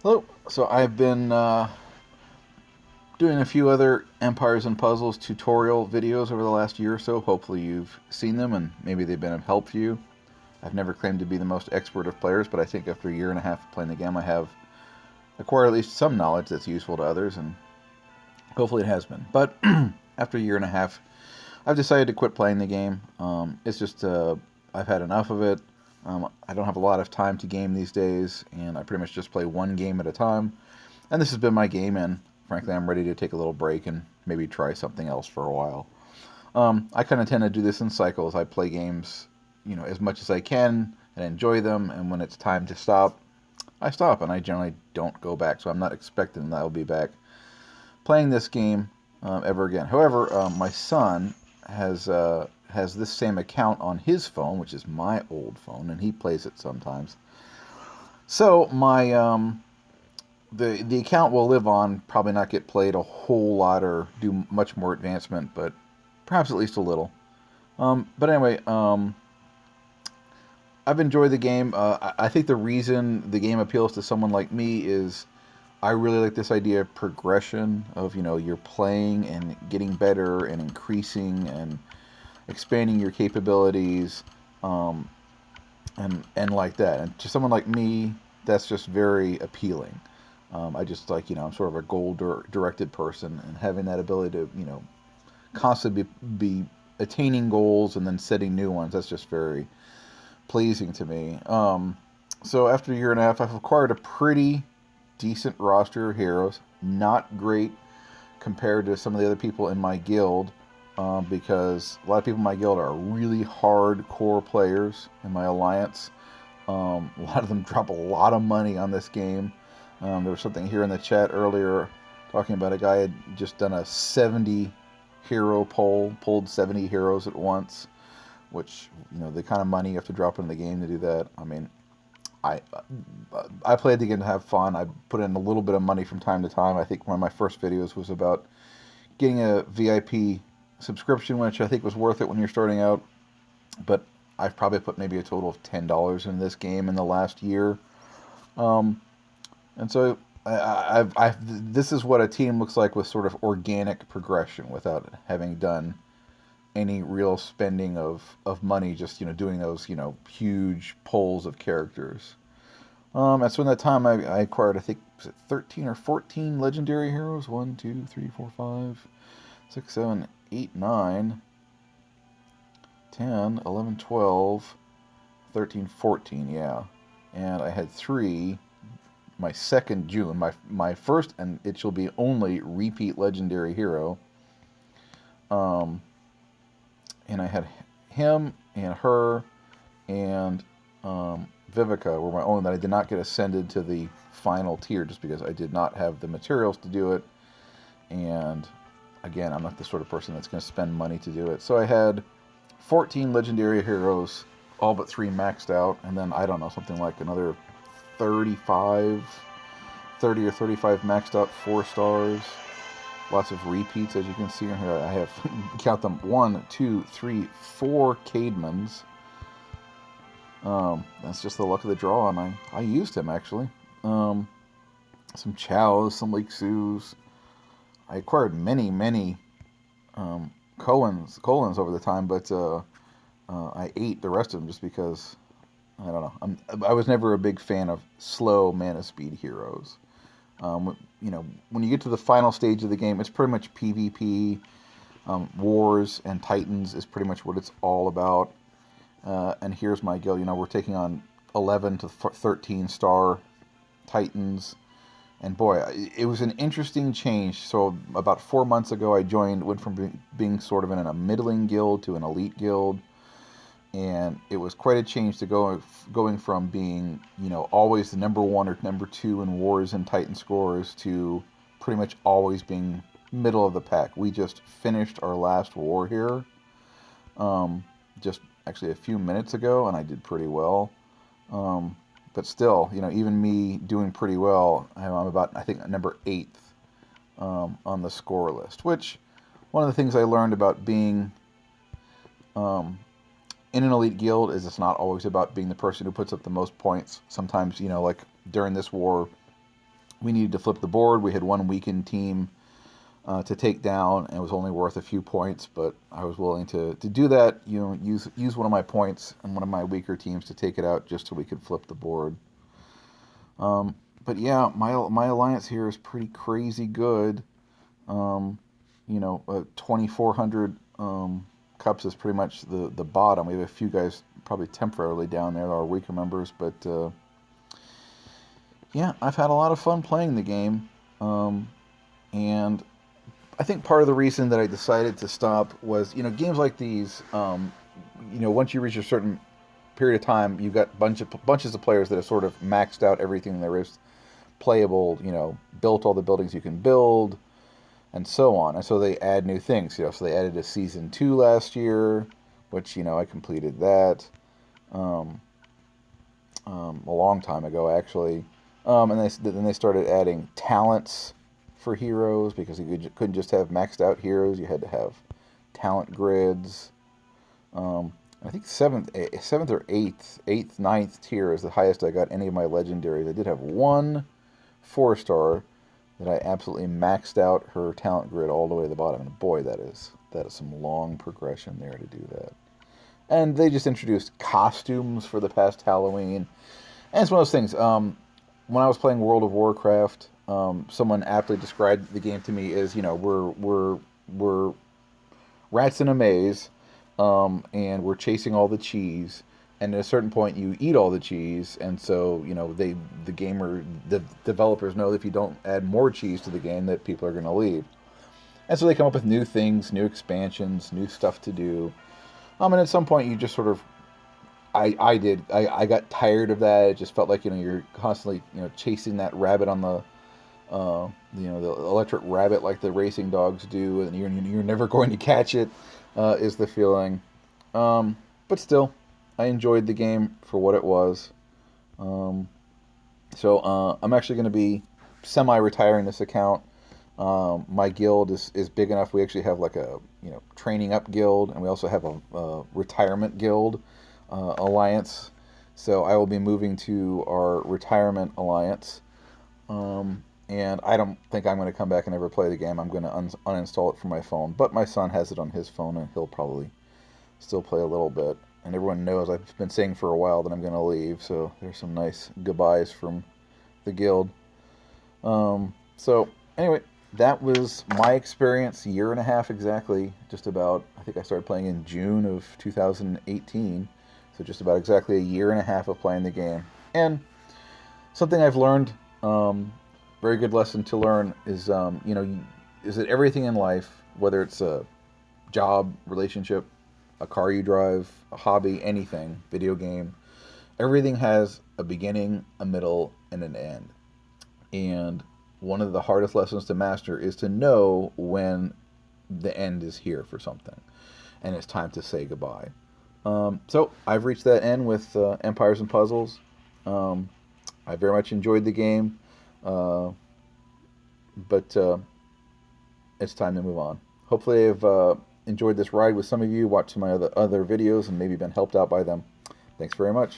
Hello. So I've been doing a few other Empires and Puzzles tutorial videos over the last year or so. Hopefully you've seen them and maybe they've been of help to you. I've never claimed to be the most expert of players, but I think after a year and a half of playing the game, I have acquired at least some knowledge that's useful to others, and hopefully it has been. But after a year and a half, I've decided to quit playing the game. It's just I've had enough of it. I don't have a lot of time to game these days, and I pretty much just play one game at a time. And this has been my game, and frankly, I'm ready to take a little break and maybe try something else for a while. I kind of tend to do this in cycles. I play games, as much as I can and enjoy them, and when it's time to stop, I stop, and I generally don't go back. So I'm not expecting that I'll be back playing this game ever again. However, my son has this same account on his phone, which is my old phone, and he plays it sometimes. So my the account will live on, probably not get played a whole lot or do much more advancement, but perhaps at least a little. But anyway, I've enjoyed the game. I think the reason the game appeals to someone like me is I really like this idea of progression of you're playing and getting better and increasing and expanding your capabilities, um, and like that. And to someone like me, that's just very appealing. I just like I'm sort of a goal directed person, and having that ability to constantly be attaining goals and then setting new ones. That's just very pleasing to me. So after a year and a half, I've acquired a pretty decent roster of heroes. Not great compared to some of the other people in my guild, because a lot of people in my guild are really hardcore players in my alliance. A lot of them drop a lot of money on this game. There was something here in the chat earlier talking about a guy had just done a 70 hero poll, pulled 70 heroes at once, which, the kind of money you have to drop into the game to do that. I mean, I I played the game to have fun. I put in a little bit of money from time to time. I think one of my first videos was about getting a VIP subscription, which I think was worth it when you're starting out. But I've probably put maybe a total of $10 in this game in the last year. Um, and so this is what a team looks like with sort of organic progression without having done any real spending of money, just doing those huge polls of characters. And so in that time, I acquired, I think, was it 13 or 14 legendary heroes? 1, 2, 3, 4, 5, 6, 7, 8, 9, 10, 11, 12, 13, 14, yeah. And I had three. My second June, my first, and it shall be only repeat legendary hero. Um, and I had him and her and Vivica were my own that I did not get ascended to the final tier just because I did not have the materials to do it. And again, I'm not the sort of person that's going to spend money to do it. So I had 14 legendary heroes, all but three maxed out, and then I don't know, something like another 35, 30 or 35 maxed out 4 stars. Lots of repeats, as you can see here. I have, count them, 1, 2, 3, 4 Cademans. That's just the luck of the draw, and I used him, actually. Um, some Chows, some Leek Sues. I acquired many Colons over the time, but I ate the rest of them just because, I don't know. I was never a big fan of slow mana speed heroes. When you get to the final stage of the game, it's pretty much PvP. Wars and Titans is pretty much what it's all about. And here's my guild. We're taking on 11 to 13 star Titans. And boy, it was an interesting change. So about 4 months ago, went from being sort of in a middling guild to an elite guild. And it was quite a change to going from being, always the number one or number two in wars and Titan scores to pretty much always being middle of the pack. We just finished our last war here, just actually a few minutes ago, and I did pretty well. But still, even me doing pretty well, I'm about, I think, number eighth on the score list. Which, one of the things I learned about being um, in an elite guild is it's not always about being the person who puts up the most points. Sometimes, like during this war, we needed to flip the board. We had one weakened team to take down, and it was only worth a few points, but I was willing to do that. You know, use one of my points and one of my weaker teams to take it out, just so we could flip the board. But yeah, my alliance here is pretty crazy good. You know, 2,400 cups is pretty much the bottom. We have a few guys probably temporarily down there that are weaker members, but yeah, I've had a lot of fun playing the game. And I think part of the reason that I decided to stop was, you know, games like these, you know, once you reach a certain period of time, you've got bunches of players that have sort of maxed out everything there is playable, you know, built all the buildings you can build, and so on. And so they add new things, you know. So they added a season 2 last year, which, you know, I completed that a long time ago, actually. And then they started adding talents for heroes, because you couldn't just have maxed out heroes. You had to have talent grids. I think seventh or eighth, ninth tier is the highest I got any of my legendaries. I did have one 4-star that I absolutely maxed out her talent grid all the way to the bottom, and boy, that is some long progression there to do that. And they just introduced costumes for the past Halloween, and it's one of those things. When I was playing World of Warcraft, someone aptly described the game to me as, you know, we're rats in a maze, and we're chasing all the cheese. And at a certain point, you eat all the cheese, and so, you know, the developers know that if you don't add more cheese to the game, that people are going to leave. And so they come up with new things, new expansions, new stuff to do. And at some point, you just sort of, I got tired of that. It just felt like, you know, you're constantly, you know, chasing that rabbit on the, you know, the electric rabbit like the racing dogs do, and you're never going to catch it, is the feeling. But still, I enjoyed the game for what it was. So I'm actually going to be semi-retiring this account. My guild is big enough. We actually have like a, you know, training up guild, and we also have a retirement guild alliance. So I will be moving to our retirement alliance. And I don't think I'm going to come back and ever play the game. I'm going to uninstall it from my phone. But my son has it on his phone, and he'll probably still play a little bit. And everyone knows I've been saying for a while that I'm going to leave. So there's some nice goodbyes from the guild. So anyway, that was my experience, a year and a half exactly, just about. I think I started playing in June of 2018. So just about exactly a year and a half of playing the game. And something I've learned, very good lesson to learn, is, you know, is that everything in life, whether it's a job, relationship, a car you drive, a hobby, anything, video game, everything has a beginning, a middle, and an end. And one of the hardest lessons to master is to know when the end is here for something, and it's time to say goodbye. So I've reached that end with Empires and Puzzles. I very much enjoyed the game, but it's time to move on. Hopefully I've enjoyed this ride with some of you, watched some of my other videos, and maybe been helped out by them. Thanks very much.